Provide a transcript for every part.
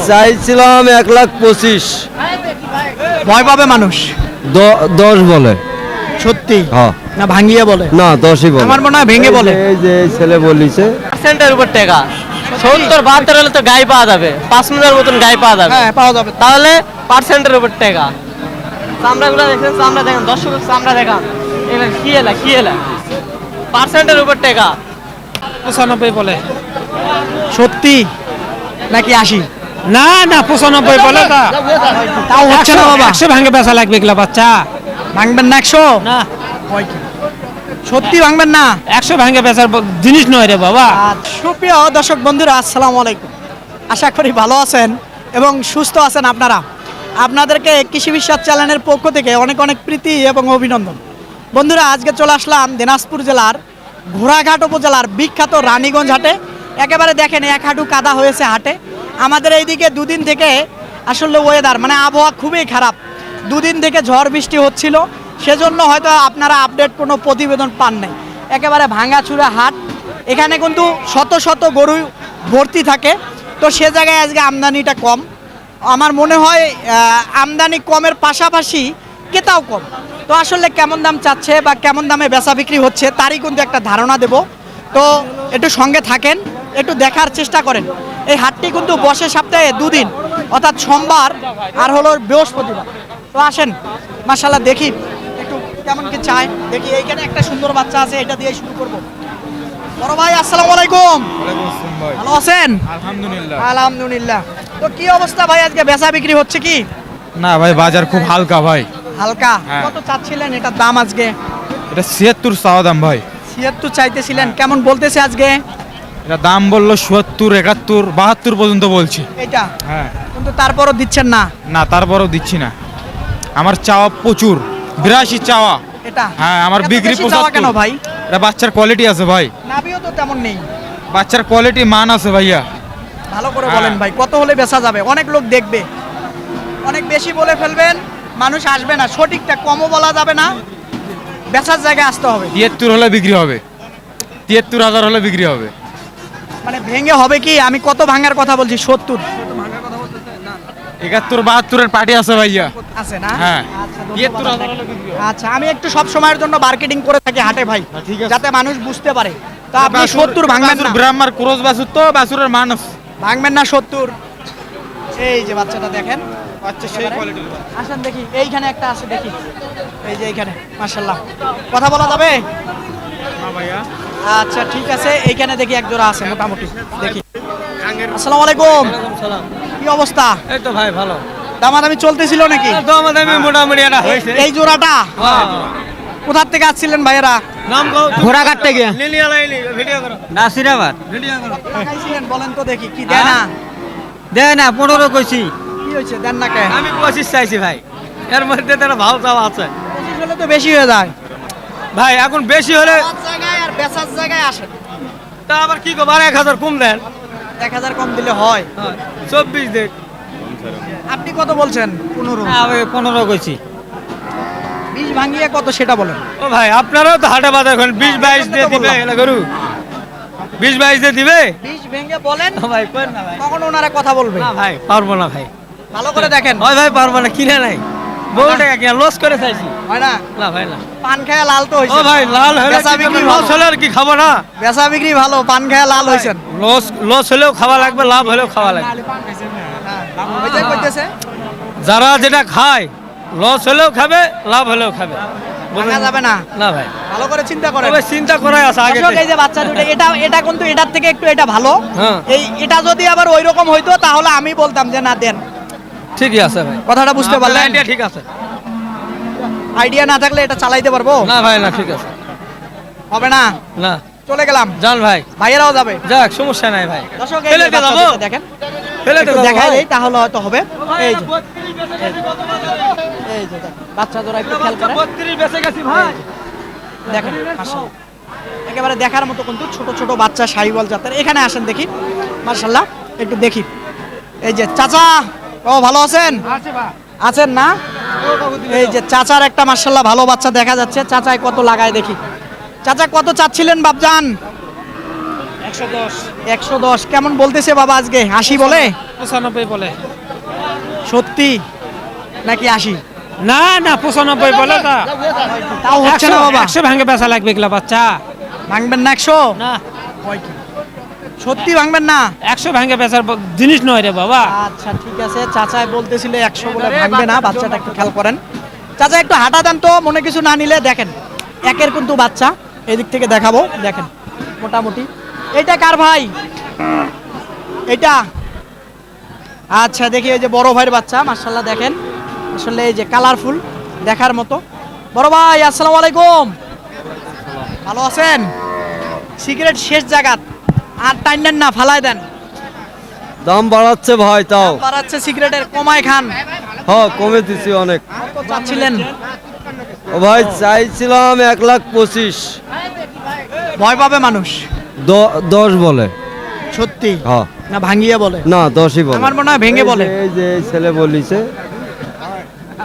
চাইছিলাম 1,25,000। ভয় পাবে মানুষ 10 বলে। সত্যি হ্যাঁ না ভাঙিয়ে বলে? না 10ই বলে। আমার মনে হয় ভেঙে বলে। এই যে এই ছেলে বলিছে পার্সেন্টের উপর টাকা 70-72 হলে তো গাই পাওয়া যাবে, 5 মিটার মতন গাই পাওয়া যাবে। হ্যাঁ পাওয়া যাবে। তাহলে পার্সেন্টের উপর টাকা। চামড়াগুলো দেখেন, চামড়া দেখেন, দর্শকের চামড়া দেখান, এগুলো কি এলা পার্সেন্টের উপর টাকা। 95 বলে। সত্যি নাকি 80? না না 95 বলে তা। তাও হচ্ছে না বাবা। 100 ভাঙে বেচা লাগবে এগুলা বাচ্চা। ভাঙবেন না 100? না সত্যি ভাঙবেন না? 100 ভাঙে বেচার জিনিস নয় রে বাবা। সুপ্রিয় দর্শক বন্ধুরা, আসসালামু আলাইকুম। আশা করি ভালো আছেন এবং সুস্থ আছেন আপনারা। আপনাদেরকে কৃষি বিশ্বাস চ্যানেলের পক্ষ থেকে অনেক অনেক প্রীতি এবং অভিনন্দন। বন্ধুরা, আজকে চলে আসলাম দিনাজপুর জেলার ঘোড়াঘাট উপজেলার বিখ্যাত রানীগঞ্জ হাটে। একেবারে দেখেন এক হাঁটু কাদা হয়েছে হাটে। আমাদের এইদিকে দুদিন থেকে আসলে ওয়েদার মানে আবহাওয়া খুবই খারাপ। দুদিন থেকে ঝড় বৃষ্টি হচ্ছিল, সেজন্য হয়তো আপনারা আপডেট কোনো প্রতিবেদন পান নাই। একেবারে ভাঙাচুরা হাট, এখানে কিন্তু শত শত গরু ভর্তি থাকে। তো সে জায়গায় আজকে আমদানিটা কম। আমার মনে হয় আমদানি কমের পাশাপাশি ক্রেতাও কম। তো আসলে কেমন দাম চাচ্ছে বা কেমন দামে বেচা বিক্রি হচ্ছে তারই কিন্তু একটা ধারণা দেব। তো একটু সঙ্গে থাকেন, একটু দেখার চেষ্টা করেন। এই হাটটি কিন্তু বসে সপ্তাহে দুদিন, অর্থাৎ সোমবার আর হলো বৃহস্পতিবার। তো আসেন মাশাআল্লাহ দেখি একটু কেমন কি চায় দেখি। এইখানে একটা সুন্দর বাচ্চা আছে, এটা দিয়ে শুরু করব। বড় ভাই আসসালামু আলাইকুম। ভালো আছেন? আলহামদুলিল্লাহ। আলহামদুলিল্লাহ। তো কি অবস্থা ভাই, আজকে বেচা বিক্রি হচ্ছে কি? না ভাই, বাজার খুব হালকা ভাই। হালকা? হ্যাঁ। কত চাচ্ছিলেন এটার দাম আজকে? এটা 76 চাওয়া দাম ভাই। 76 চাইতেছিলেন, কেমন বলতেছে আজকে? এটা দাম বললো 70, 71, 72 পর্যন্ত বলছে। এটা হ্যাঁ। কিন্তু তারপরও দিচ্ছেন না? না, তারপরেও দিচ্ছি না। আমার চাওয়া প্রচুর, 82 চাওয়া। এটা হ্যাঁ, আমার এত বিক্রি বেশি চাওয়া 75। কেন ভাই? এটা বাচ্চার কোয়ালিটি আছে ভাই, নাভিও তো তেমন নেই। বাচ্চার কোয়ালিটি মান আছে ভাইয়া। ভালো করে হ্যাঁ। বলেন ভাই, কত হলে বেচা যাবে? অনেক লোক দেখবে, অনেক বেশি বলে ফেলবেন, মানুষ আসবে না। সঠিকটা কমও বলা যাবে না, বেচার জায়গায় আসতে হবে। 73 হলে বিক্রি হবে, 73,000 হলে বিক্রি হবে। মানে ভেঙে হবে কি? আমি কত ভাঙার কথা বলছি? 70 71, 72 পার্টি আছে ভাইয়া। আছে না? হ্যাঁ। আচ্ছা, ধন্যবাদ 73,000 আপনাকে। হলে বিক্রি হবে। আচ্ছা, আমি একটু সব সময়ের জন্য মার্কেটিং করে থাকি হাটে ভাই, ঠিক আছে। যাতে মানুষ বুঝতে পারে। তা আপনি 70 ভাঙবেন না? ব্রাহ্মার ক্রস বাছুর তো, বাছুরের মান আছে। ভাঙবেন না 70? এই যে বাচ্চাটা দেখেন, বাচ্চা সেই কোয়ালিটির। আসেন দেখি। এইখানে একটা আছে দেখি, এই যে এইখানে মাশাআল্লাহ। কথা বলা যাবে? হ্যাঁ ভাইয়া। আচ্ছা ঠিক আছে, এইখানে দেখি এক জোড়া আছে মোটামুটি, দেখি। আসসালামু আলাইকুম। কি অবস্থা? এই তো ভাই ভালো। দামাদামি চলতেছিল নাকি? তো আমাদের মোটামুটি এটা হয়েছে। এই জোড়াটা কোথার থেকে আসছিলেন ভাইয়েরা? নাম ঘোড়াঘাট থেকে। ভিডিও করো। নাসিরাবাদ। লাগাইছিলেন বলেন তো দেখি, কি দেয় না? দেয় না 15 কইছি। কি হয়েছে, দেন না কে? আমি 25 চাইছি ভাই, এর মধ্যে তো একটা ভালো চাওয়া আছে 25 হলে তো বেশি হয়ে যায়। ভাই। এখন বেশি হলে সব জায়গায় আর বেচার জায়গায় আসেন, তা আবার কি করবো, 1000 কম দেন। 1000 কম দিলে হয়? 24 দেখ। আপনি কত বলছেন? 15। আমি 15 কইছি। 20 ভাঙিয়ে কত সেটা বলেন। ও ভাই, আপনারাও তো হাটে বাজার এখন 20-22 দিয়ে দিবে এলা গরু, 20-22 দিয়ে দিবে। 20 ভেঙে বলেন, ও ভাই করেন না ভাই। তখন ওনারা কথা বলবে। না ভাই, পারবো না ভাই। ভালো করে দেখেন। ওই ভাই পারবো না, কিনে নাই বহু টাকা কিনা লস করে চাইছি। হয় না? না ভাই না। পান খায়া লাল তো ও হইছে। ভাই, লাল হলে বেচা বিক্রি লস ভালো। হলে আর কি খাবো না। বেচা বিক্রি ভালো, পান খায়া লাল হইছেন। লস হলেও খাওয়া লাগবে, লাভ হলেও খাওয়া লাগবে। ওই যে কইতেছে যারা যেটা খায়, লস হলেও খাবে, লাভ হলেও খাবে। ভাঙা যাবে না। না ভাই, ভালো করে চিন্তা করেন। তবে চিন্তা করাই আছে আগে দর্শক, থেকে। এই যে বাচ্চা দুটো, এটা কিন্তু এটার থেকে একটু এটা ভালো। হ্যাঁ। এটা যদি আবার ওই রকম হইতো তাহলে আমি বলতাম যে না দেন। ঠিকই আছে ভাই, কথাটা বুঝতে পারলেন? আইডিয়া ঠিক আছে। আইডিয়া না থাকলে এটা চালাইতে পারবো? না ভাই না, ঠিক আছে। হবে না? না, চলে গেলাম। জান ভাই, ভাইয়েরাও যাবে। যাক সমস্যা নাই ভাই। দর্শক, এই ফেলে যে দিয়ে বাচ্চা যাবো? দুটো দেখেন, ফেলে একটু দেবো দেখাই ভাই। দেই তাহলে হয়তো হবে। এই যে এই যে দেখেন, বাচ্চা জোড়া একটু খেয়াল করেন। 32 বেঁচে গেছি ভাই। দেখেন মাশাআল্লাহ, একেবারে দেখার মতো কিন্তু ছোট ছোট বাচ্চা শাহিওয়াল জাতের। এখানে আসেন দেখি, মাশাআল্লাহ একটু দেখি। এই যে চাচা, ও ভালো আছেন? আছেন না? এই যে চাচার একটা মাশাআল্লাহ ভালো বাচ্চা দেখা যাচ্ছে। চাচায় কত লাগায় দেখি। চাচা কত চাচ্ছিলেন বাপজান? 110 কেমন বলতেছে বাবা আজকে 80 বলে 95 বলে সত্যি নাকি 80? না না 95 বলে তা তাও হচ্ছে না বাবা, 100 ভাঙে বেচা লাগবে এগুলা বাচ্চা ভাঙবেন না 100? না সত্যি ভাঙবেন না? 100 ভাঙে বেচার জিনিস নয় রে বাবা। আচ্ছা ঠিক আছে, চাচাই বলতেছিল 100 বলে ভাঙবে না, বাচ্চাটা একটু খেয়াল করেন। চাচা একটু হাঁটা দেন তো, মনে কিছু না নিলে। দেখেন একের কিন্তু বাচ্চা, এদিক থেকে দেখাবো, দেখেন মোটামুটি। এটা কার ভাই? এটা আচ্ছা দেখি, এই যে বড় ভাইয়ের বাচ্চা, মাশাআল্লাহ দেখেন আসলে এই যে কালারফুল, দেখার মতো। বড় ভাই আসসালামু আলাইকুম, ভালো আছেন? সিগারেট শেষ জায়গাত, আর টাইনেন না, ফালাই দেন। দাম বাড়াচ্ছে ভাই, তাও বাড়াচ্ছে সিগারেটের, কমায় খান। হ্যাঁ কমে দিছি অনেক। কত চাচ্ছিলেন? ও ভাই চাইছিলাম 1,25,000। ভয় পাবে মানুষ? 10 বলে। সত্যি হ্যাঁ না ভাঙিয়ে বলে? না 10ই বলে। আমার মনে হয় ভেঙে বলে। এই যে এই ছেলে বলিছে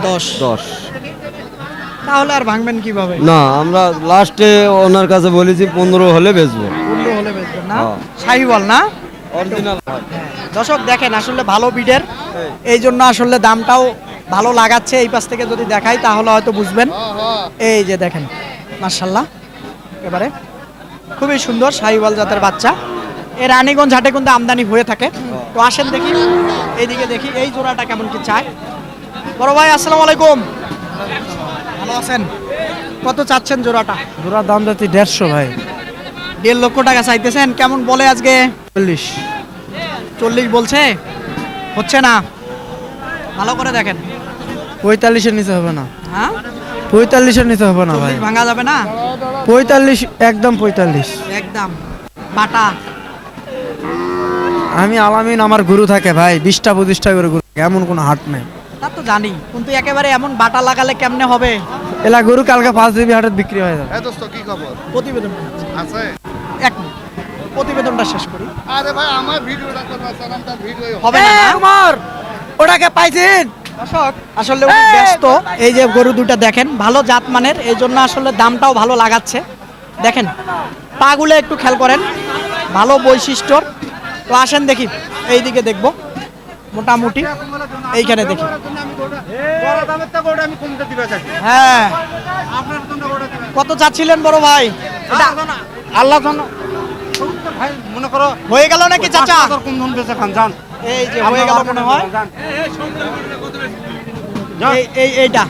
10। 10। তাহলে আর ভাঙবেন কিভাবে? না আমরা লাস্টে ওনার কাছে বলেছি 15 হলে বেচবো। 15 হলে বেচবেন না? হ্যাঁ। শাহিওয়াল না? অরিজিনাল। দর্শক দেখেন আসলে ভালো বিডের, এই জন্য আসলে দামটাও ভালো লাগাচ্ছে। এই পাশ থেকে যদি দেখাই তাহলে হয়তো বুঝবেন। এই যে দেখেন মাশাআল্লাহ, একেবারে খুবই সুন্দর শাহিওয়াল জাতের বাচ্চা। এই রানীগঞ্জ হাটে কিন্তু আমদানি হয়ে থাকে। তো আসেন দেখি, এইদিকে দেখি এই জোড়াটা কেমন কি চায়। বড় ভাই আসসালামু আলাইকুম, ভালো আছেন? কত চাচ্ছেন জোড়াটা? জোড়া দাম যাচ্ছে 150 ভাই। 1.5 লক্ষ টাকা চাইতেছেন, কেমন বলে আজকে? 40 বলছে, হচ্ছে না। ভালো করে দেখেন। 45-এর নিচে হবে না। হ্যাঁ 45-এর নিচে হবে না ভাই। 40 ভাঙা যাবে না? 45 একদম 45। একদম বাটা। আমি আলামিন, আমার গুরু থাকে ভাই, 20টা 25টা করে গুরু থাকে, এমন কোনো হাট নেই। তা তো জানি, কিন্তু একেবারে এমন বাটা লাগালে কেমনে হবে? এলা গরু কালকে 5 জিবি হাটে বিক্রি হয়ে যাবে। প্রতিবেদন আছে, এক মিনিট, প্রতিবেদনটা শেষ করি। আরে ভাই আমার ভিডিওটা করবা সালাম তার ভিডিও হবে না না? আমার ওটাকে পাইছেন? দর্শক আসলে উনি ব্যস্ত। এই যে গরু দুটো দেখেন, ভালো জাত মানের, এই জন্য আসলে দামটাও ভালো লাগাচ্ছে। দেখেন পাগুলো একটু খেয়াল করেন, ভালো বৈশিষ্ট্যর। তো আসেন দেখি, এইদিকে দেখবো মোটামুটি, এইখানে দেখি। হ্যাঁ কত চাচ্ছিলেন বড় ভাই? এটা আল্লাহ জানো ভাই মনে করো হয়ে গেল নাকি চাচা? কোন ধন বেঁচে খান জান এই যে হয়ে গেল মনে হয়। এইটা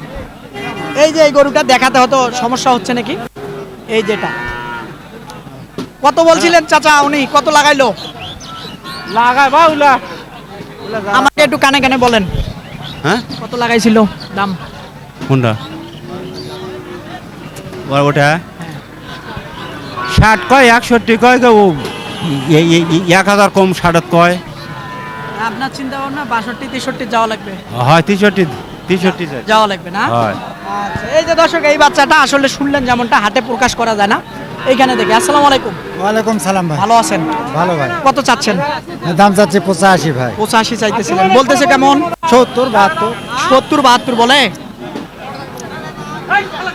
এই যে এই গরুটা দেখাতে হতো, সমস্যা হচ্ছে নাকি? এই যেটা কত বলছিলেন চাচা? উনি কত লাগাইলো? লাগাই বা উলা আমাকে একটু কানে কানে বলেন। হ্যাঁ কত লাগাইছিল দাম? কোনটা ওটা 60 কয় 61 কয় কেউ 1000 কম 60 কয়। আপনার চিন্তা ভাবনা 62 63 যাওয়া লাগবে? হয় 63 যায় যাওয়া লাগবে না? হয়। আচ্ছা এই যে দর্শক, এই বাচ্চাটা আসলে শুনলেন যেমনটা, হাটে প্রকাশ করা যায় না। এইখানে দেখি। আসসালামু আলাইকুম, ওয়ালাইকুম সালাম ভাই। ভালো আছেন? ভালো ভাই। কত চাচ্ছেন? দাম চাচ্ছে 85 ভাই। 85 চাইতেছিলেন, বলতেছে কেমন? 70 72 70 72 বলে।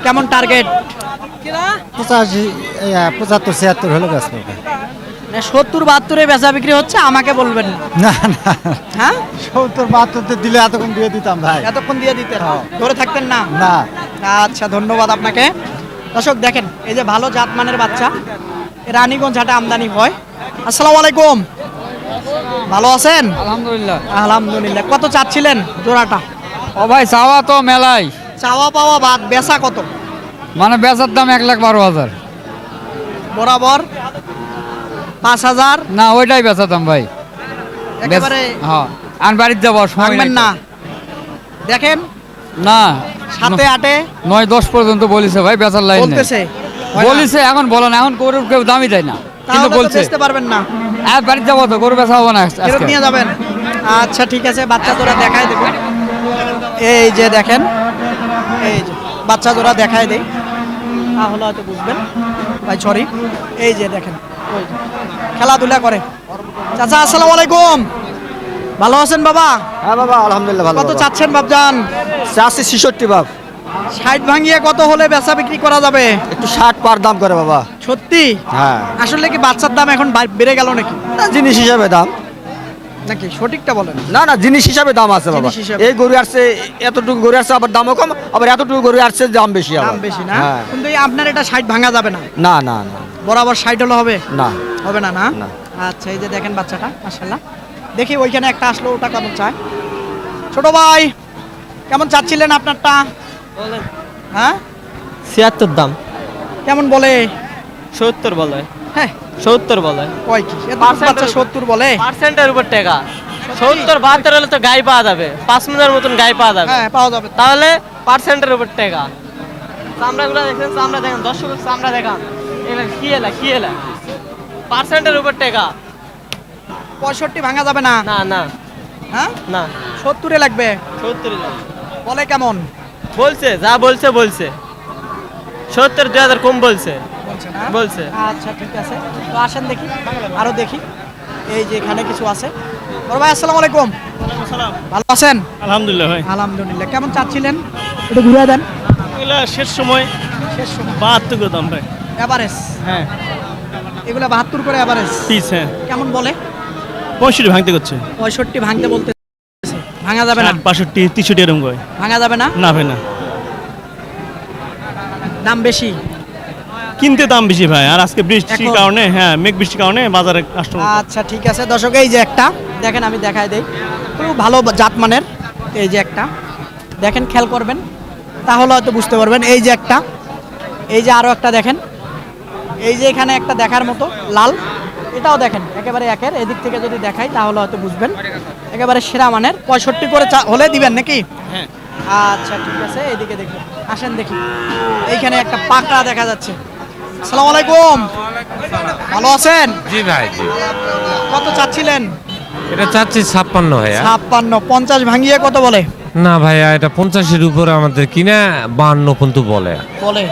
কেমন টার্গেট? 85 75 76 হলো গাছ ভাই। 70 72 বেচা বিক্রি হচ্ছে, আমাকে বলবেন না। না না হ্যাঁ 70 72 দিলে এতক্ষণ দিয়ে দিতাম ভাই। এতক্ষণ দিয়ে দিতেন, ধরে থাকতেন না? না আচ্ছা ধন্যবাদ আপনাকে। দর্শক দেখেন এই যে ভালো জাতমানের বাচ্চা, এ রানীগঞ্জ হাটে আমদানি হয়। আসসালামু আলাইকুম, ভালো আছেন? আলহামদুলিল্লাহ। আলহামদুলিল্লাহ। কত চাচ্ছিলেন জোড়াটা? ও ভাই চাওয়া তো মেলাই, চাওয়া পাওয়া বাদ, বেচা কত? মানে বেচার দাম 1,12,000। বরাবর 5,000? না ওইটাই বেচার দাম ভাই। একেবারে হ্যাঁ আমি বাড়িতে যাবো, সময় ভাঙবেন নাই না? তো। দেখেন না 7 8 9-10 পর্যন্ত বলিছে ভাই, বেচার লাইন নেই। বলতেছে, হয় না? বলিছে, এখন বলো না, এখন গরুর কেউ দামই দেয় না, কিন্তু তাহলে তো বলছে বেচতে পারবেন না, আর বাড়িতে যাবো তো, গরু বেচা হবো না ফেরত আজকে। নিয়ে যাবেন। আচ্ছা ঠিক আছে, বাচ্চা জোড়া দেখায় দেবো। এই যে দেখেন, এই যে বাচ্চা জোড়া দেখায় দেই, তাহলে হয়তো বুঝবেন ভাই। সরি, এই যে দেখেন, ওই যে খেলাধুলা করে। চাচা আসসালামু আলাইকুম, ভালো আছেন বাবা? হ্যাঁ বাবা আলহামদুলিল্লাহ ভালো। কত চাচ্ছেন বাবজান? চাচ্ছি 66 বাপ। 60 ভাঙিয়ে কত হলে বেচা বিক্রি করা যাবে? একটু 60 পার দাম করে বাবা। সত্যি? হ্যাঁ, আসলে কি বাচ্চার দাম এখন বেড়ে গেল নাকি? না জিনিস হিসাবে দাম। নাকি সঠিকটা বলেন। না না, জিনিস হিসাবে দাম আছে বাবা। জিনিস হিসাবে। এই গরু আসছে, এতটুকু গরু আসছে আবার দামও কম, আবার এতটুকু গরু আসছে দাম বেশি আবার। দাম বেশি না? হ্যাঁ। কিন্তু এই আপনার এটা 60 ভাঙা যাবে না। না না না বরাবর 60 হলে হবে? না হবে না, না? না। আচ্ছা, এই যে দেখেন বাচ্চাটা, মাশাআল্লাহ। দেখি ওইখানে একটা আসলো, ওটা কেমন চায়? ছোট ভাই, কেমন চাচ্ছিলেন আপনারটা? বলেন। হ্যাঁ, 76 দাম। কেমন বলে? 70 বলে। হ্যাঁ, 70 বলে। কয় কি এত Percent বাচ্চা এর 70 বলে? পার্সেন্টের উপর টাকা। 70 72 হলে তো গাই পাওয়া যাবে, 5 মিনিটের মতন গাই পাওয়া যাবে। হ্যাঁ, পাওয়া যাবে। তাহলে পার্সেন্টের উপর টাকা। চামড়াগুলো দেখেন, চামড়া দেখেন, দর্শক চামড়া দেখান। এগুলা কি এলা পার্সেন্টের উপর টাকা। 65 ভাঙা যাবে না? না না হ্যাঁ, না, 70 লাগবে। 70 লাগবে। বলে কেমন? বলছে যা বলছে 70 2000 কম বলছে। বলছে না? বলছে। আচ্ছা, ঠিক আছে, তো আসেন দেখি, আরো দেখি। এই যে এখানে কিছু আছে। বড় ভাই, আসসালামু আলাইকুম। ভালো আছেন? আলহামদুলিল্লাহ ভাই। আলহামদুলিল্লাহ। কেমন চাচ্ছিলেন? একটু ঘুরে দেন। এগুলা শেষ সময় শেষ সময় 72 করে দাম ভাই। এভারেজ? হ্যাঁ, এগুলা 72 করে এভারেজ। পিস। হ্যাঁ, কেমন বলে? 65 ভাঙতে করছে। 65 ভাঙতে বলতে ভাঙা যাবে না? 65 63 এরকম করে। ভাঙা যাবে না? না ভাই না, দাম বেশি? কিনতে দাম বেশি ভাই। আর আজকে বৃষ্টির এখন? কারণে, হ্যাঁ মেঘ বৃষ্টির কারণে বাজারে কাস্টমার। আচ্ছা, ঠিক আছে দর্শক, এই যে একটা দেখেন, আমি দেখাই দেই, খুব ভালো জাতমানের। এই যে একটা দেখেন, খেয়াল করবেন তাহলে হয়তো বুঝতে পারবেন। এই যে একটা, এই যে আরো একটা দেখেন, এই যে এখানে একটা দেখার মতো লাল, এটাও দেখেন একেবারে একের। এদিক থেকে যদি দেখাই তাহলে হয়তো বুঝবেন, একেবারে সেরা মানের। 65 করে হলে দিবেন নাকি? হ্যাঁ। আচ্ছা, ঠিক আছে, এইদিকে দেখবেন। আসেন দেখি, এইখানে একটা পাকড়া দেখা যাচ্ছে। আসসালামু আলাইকুম, ভালো আছেন? জি ভাই, জি। কত চাচ্ছিলেন? এটা চাচ্ছি 56 ভাইয়া। 56। 50 ভাঙিয়ে কত বলে? না ভাইয়া, এটা 50-এর উপরে আমাদের কিনা 52 পর্যন্ত বলে। বলে?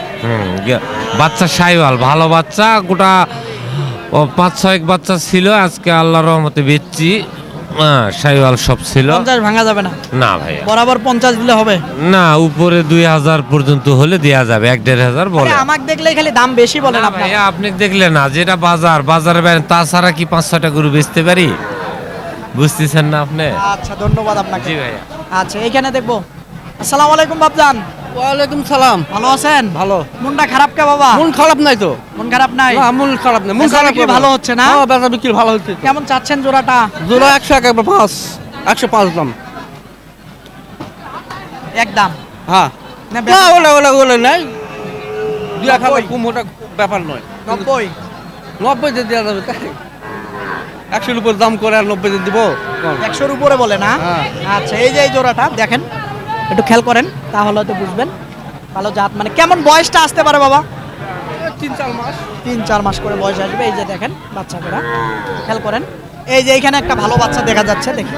বাচ্চা সাইওয়াল, ভালো বাচ্চা, গোটা 5-6 বাচ্চা ছিল, আজকে আল্লাহর রহমতে বেচছি। সাইওয়াল সব ছিল। 50 ভাঙা যাবে না? না ভাইয়া, বরাবর 50 দিলে হবে? না, উপরে 2000 পর্যন্ত হলে দেয়া যাবে, 1-1500 বলে। আরে আমাকে দেখলে খালি দাম বেশি বলেন না আপনারা। ভাইয়া, আপনি দেখলেন না যেটা বাজারের বাইরে, তাছাড়া কি 5-6টা গরু বেচতে পারি? বুঝতেছেন না আপনি? আচ্ছা, ধন্যবাদ আপনাকে। জি ভাইয়া। আচ্ছা, এইখানে দেখবো। আসসালামু আলাইকুম বাপজান, ওয়ালাইকুম সালাম। ভালো আছেন? ভালো। মনটা খারাপ কে বাবা? মন খারাপ নাই তো? মন খারাপ নাই? না, মন খারাপ নাই, মন বেচা খারাপ বিক্রি ভালো হচ্ছে না? হ্যাঁ, বেচা বিক্রি ভালো হচ্ছে। কেমন চাচ্ছেন জোড়াটা? জোড়া 105, 105 দাম। একদম? হ্যাঁ। না, না, ওলা নাই, 2-1 কম, ওটা ব্যাপার নয়। 90? 90 দিয়ে দেওয়া যাবে তাই? 100-এর উপর দাম করে আর 90 দিয়ে দিব? 100-র উপরে বলে না? হ্যাঁ। আচ্ছা, এই যে এই জোড়াটা দেখেন, একটু খেয়াল করেন তাহলে হয়তো বুঝবেন। ভালো জাত মানে। কেমন বয়সটা আসতে পারে বাবা? 3-4 মাস। 3-4 মাস করে বয়স আসবে। এই যে দেখেন বাচ্চাটা, খেয়াল করেন। এই যে এইখানে একটা ভালো বাচ্চা দেখা যাচ্ছে, দেখি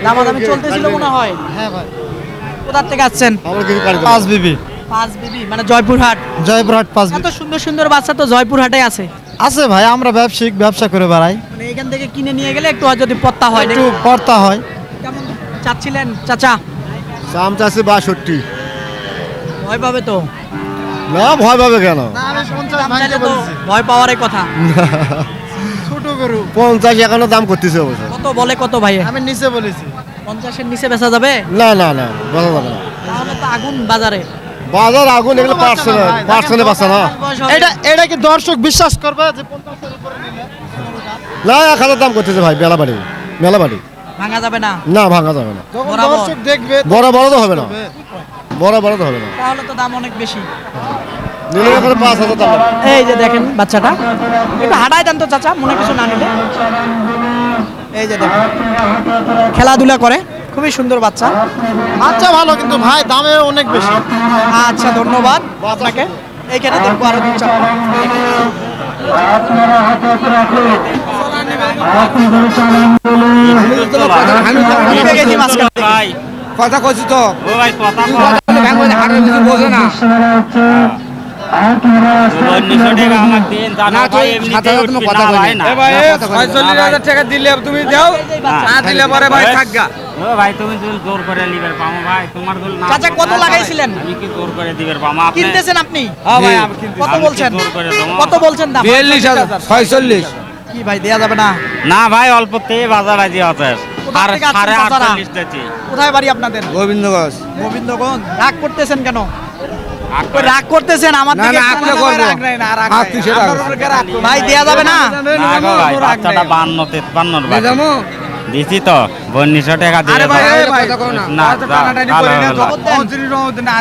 দামাদামি চলতেছিল মনে হয়। হ্যাঁ ভাই, কোথার থেকে আসছেন? পাঁচ বিবি। 5 বিবি মানে জয়পুরহাট? জয়পুরহাট 5 এত সুন্দর সুন্দর বাচ্চা তো জয়পুরহাটে আছে। আছে ভাই, আমরা ব্যবসায়িক ব্যবসা করে বেড়াই, মানে এখান থেকে কিনে নিয়ে গেলে একটু হয়তো যদি পত্তা হয়। একটু পড়তা হয়। কেমন চাচ্ছিলেন চাচা? দাম চাচ্ছে 62। ভয় পাবে তো? না, ভয় পাবে কেন? দাম চাইলে তো ভয় পাওয়ারই কথা। ছোট গরু 50 এখনো দাম করতেছে অবশ্য। কত বলে, কত ভাই? আমি নিচে বলেছি। 50-এর নিচে বেচা যাবে? না না না, বলা যাবে না। তাহলে তো আগুন বাজারে। বাজার আগুন, এগুলো পার্সেলে বাঁচা না। এটা কি দর্শক বিশ্বাস করবে যে 50-এর উপরে নিলে? না, 1000 দাম করতেছে ভাই, মেলা বাড়ি। ভাঙা যাবে না? না, ভাঙা যাবে না। বরাবর? দর্শক দেখবে, বড় তো হবে না, বড় তো হবে না। তাহলে তো দাম অনেক বেশি। নিলে এখানে 5000 দাম হবে। এই যে দেখেন বাচ্চাটা, একটু হাঁটাই দেন তো চাচা, মনে কিছু না নিলে। এই যে দেখেন খেলাধুলা করে, খুবই সুন্দর বাচ্চা। আচ্ছা, ভালো, কিন্তু ভাই দামে অনেক বেশি। আচ্ছা, ধন্যবাদ আপনাকে। এইখানে দেখবো আরো 2-4টা। কথা কইছি তো। ও ভাই, কথা বোঝে না। টাকা দিলে তুমি দাও, না দিলে পরে ভাই থাকগা। ভাই তুমি জোর করে লিবার পামো ভাই, তোমার দল না। চাচা কত লাগাইছিলেন? আমি কি জোর করে দিবার পামো? আপনি কিনতেছেন আপনি? হ্যাঁ ভাই আমি কিনতে কত বলছেন? জোর করে দেবো। কত বলছেন দাম? 42,000 46। কি ভাই দেয়া যাবে না? না ভাই অল্পতেই বাজার আজি আছে। কোথা আর থেকে আসছেন 48 টাকা। কোথায় বাড়ি আপনাদের? গোবিন্দগঞ্জ। গোবিন্দগঞ্জ। রাগ করতেছেন কেন? ওই রাগ করতেছেন আমার না দিকে? না আপনি করবো। হাত কিসের রাগ? ভাই দেয়া যাবে না? না গো ভাই, বাচ্চাটা 52-53 ভাই। যাবো? দিছি তো 4200 টাকা দিয়ে আরে ভাই দাও। এই ভাই দেখো না। না, তো টানাটানি ভালো করি না, হলো। যখন না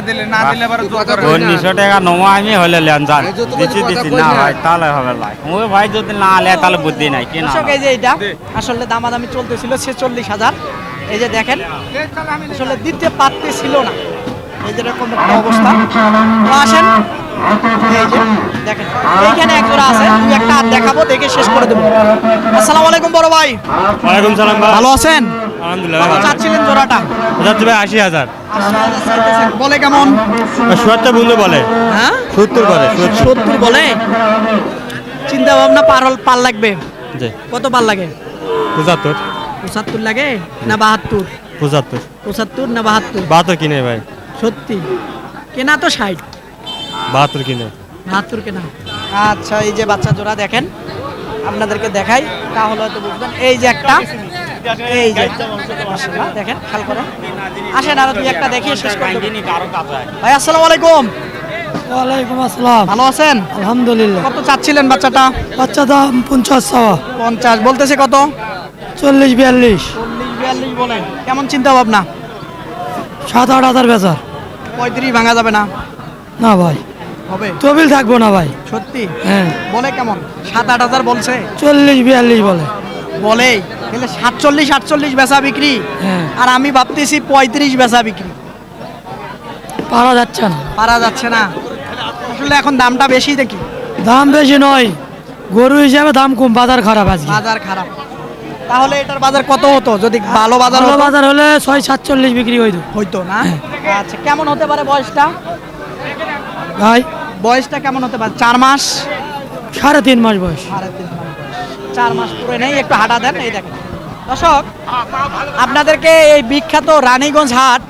দিলে পরে তো কথা কই না। 4200 টাকা নমো আমি হলে লেন যান। দিছি না ভাই, তাহলে হবে ভাই। ওই ভাই যদি না লে তাহলে বুদ্ধি নাই কি না। দর্শক এই যে এটা আসলে দামাদামি চলতেছিল 46,000। এই যে দেখেন আসলে দিতে পারতেছিল না, এই যে এরকম একটা অবস্থা। তো আসেন এই যে দেখেন এইখানে এক জোড়া আছে, দুই একটা আর দেখাবো, দেখে শেষ করে দেবো। আসসালামু আলাইকুম বড় ভাই, ওয়ালাইকুম সালাম ভাই। ভালো আছেন? আলহামদুলিল্লাহ। কত চাচ্ছিলেন জোড়াটা? যাচ্ছে ভাই 80,000। বলে কেমন? 70 বন্ধু বলে, হ্যাঁ 70 করে। 70 বলে। চিন্তা ভাবনা পাল লাগবে? জি কত পাল লাগে? 75 75 লাগে না 72? 75 75 না 72? 72 কিনে ভাই, সত্যি কেনা তো 60, 72 কিনে। 72 কেনা। আচ্ছা এই যে বাচ্চা জোড়া দেখেন, আপনাদেরকে দেখাই তাহলে হয়তো বুঝবেন। এই যে একটা, এই যে মাশাআল্লাহ দেখেন, খেয়াল করেন। আসেন আর দুই একটা দেখিয়ে শেষ করে দেব। ভাই আসসালামু আলাইকুম। ওয়ালাইকুম আসসালাম। ভালো আছেন? আলহামদুলিল্লাহ। কত চাচ্ছিলেন বাচ্চাটা? বাচ্চা দাম 50 চাওয়া, 50 বলতেছে। কত? 40-42, 40-42 বলে। কেমন চিন্তা ভাবনা? 7-8 হাজার বেচার। 35 ভাঙা যাবে না? না ভাই, হবে? তবিল থাকবো না ভাই। সত্যি? হ্যাঁ, বলে কেমন? 7-8 হাজার বলছে? 40-42 বলে। বলে তাহলে 47-48 বেচা বিক্রি। হ্যাঁ, আর আমি ভাবতেছি 35 বেচা বিক্রি। পারা যাচ্ছে না, পারা যাচ্ছে না আসলে, এখন দামটা বেশি দেখি। দাম বেশি নয়, গরু হিসাবে দাম কম, বাজার খারাপ আজকে। বাজার খারাপ। তাহলে এটার বাজার কত হতো যদি ভালো বাজার ভালো হতো? বাজার হলে 6-47 বিক্রি হইতো হইতো না? আচ্ছা কেমন হতে পারে বয়সটা? ভাই। বয়সটা কেমন হতে পারে? 4 মাস? 3.5 মাস বয়স। 3.5 মাস বয়স। 4 মাস পুরো নেই, একটু হাঁটা দেন। এই দেখেন দর্শক, আপনাদেরকে এই বিখ্যাত রানীগঞ্জ হাট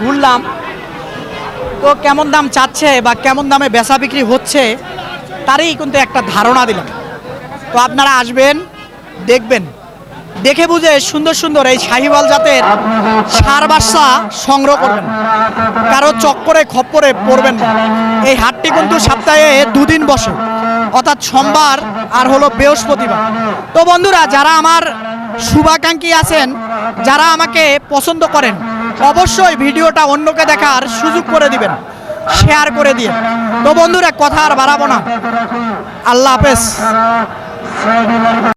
ঘুরলাম, তো কেমন দাম চাচ্ছে বা কেমন দামে বেচা বিক্রি হচ্ছে তারই কিন্তু একটা ধারণা দিলাম। তো আপনারা আসবেন, দেখবেন, দেখে বুঝে সুন্দর সুন্দর এই শাহিওয়াল জাতের ষাঁড় বাচ্চা সংগ্রহ করবেন, কারো চক্করে খপ্পরে পড়বেন না। এই হাটটি কিন্তু সপ্তাহে 2 দিন বসে, অর্থাৎ সোমবার আর হলো বৃহস্পতিবার। তো বন্ধুরা, যারা আমার শুভাকাঙ্ক্ষী আছেন, যারা আমাকে পছন্দ করেন, অবশ্যই ভিডিওটা অন্যকে দেখার সুযোগ করে দিবেন, শেয়ার করে দিয়ে। তো বন্ধুরা কথা আর বাড়াবো না, আল্লাহ হাফেজ।